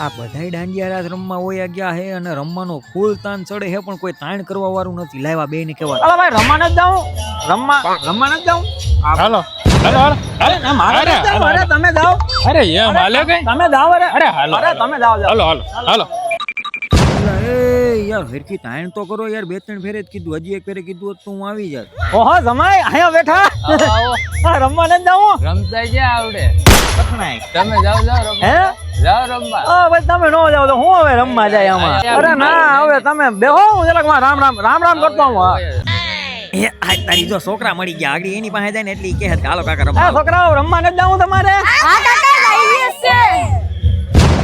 આ બધાય દાંડિયા રાસ રમવા હોય ગયા હે અને રમવાનો ફૂલ તાન ચડે હે પણ કોઈ તાણ કરવા વાળું નથી. લાવ્યા બે ને કેવા અલા ભાઈ રમવા ન જાઉં રમવા ન જાઉં હાલો હાલો હાલો અરે મારે નથી જાવું. અરે તમે જાઓ અરે એમ હાલે કઈ તમે જાઓ અરે હાલો અરે તમે જાઓ હાલો હાલો હાલો એ યાર હરખી તાણ તો કરો યાર. બે ત્રણ ફેરે જ કીધું, હજી એક ફેરે કીધું હોત તો હું આવી જાત. ઓહો જમાઈ અહીંયા બેઠા રમવા ન જાઉં રમતા ક્યાં આવડે? તમે જાઓ જાઓ હે જાઓ રમવા. ભાઈ તમે નો જાવ તો હું હવે રમવા જાય આમાં. અરે ના હવે તમે બેહો હું જરાક રામ રામ કરતો હું. એ આ તારી જો છોકરા મળી ગયા આગળ એની પાસે જાય ને એટલે ઈ કહે કે હાલો કાકા રમવા. છોકરાઓ રમવા ન જાઉં તમારે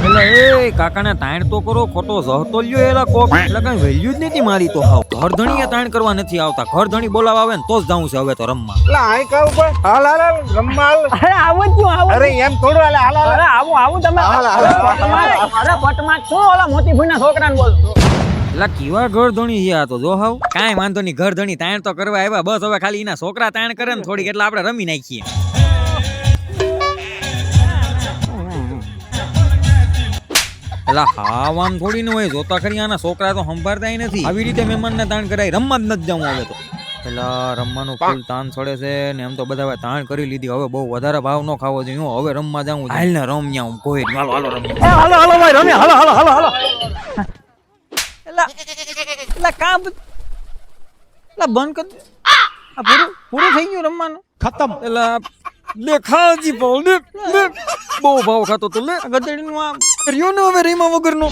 એટલે એ કાકાને તાણ તો કરો, ખોટો જહતો લ્યો એલા કોક. એટલે કઈ વેલ્યુ જ નથી મારી તો. હાવ ઘર ધણીએ તાણ કરવા નથી આવતા. ઘર ધણી બોલાવા આવે ને તો જ જાઉં છે હવે તો રમવા. અરે આવું જ છું અરે એમ થોડું અરે આવું તમે અરે પટમાં શું ઓલા મોતી ભૂઈના છોકરાને બોલ. એટલે કેવા ઘર ધણી છે આ તો જો હાવ. કાંઈ વાંધો નહીં, ઘર ધણી તાણ તો કરવા આવ્યા. બસ હવે ખાલી એના છોકરા તાણ કરે ને થોડીક એટલે આપણે રમી નાખીએ. એટલે હાવ આમ થોડી ન હોય. જોતા ખરી આના છોકરા તો સંભાળતા નથી. આવી રીતે મહેમાનને તાણ કરાય. રમવા જ નથી જવું હવે તો. પેલા રમવાનું ફૂલ તાણ છોડે છે ને એમ તો બધા તાણ કરી લીધી. હવે બહુ વધારે ભાવ ન ખાવો જોઈએ. હું હવે રમવા જાઉં. હાલ ને રમ્યા હું કોઈ હાલો હાલો રમ્યા. હાલો ભાઈ રમે હાલો એટલે કામ એટલે બંધ કર. આ પૂરું થઈ ગયું રમવાનું ખતમ. એટલે દેખાજી પાઉ ને બહુ ભાવ ખાતો તો લે ગધેડીનું આ રહ્યો ને હવે રેમા વગરનો.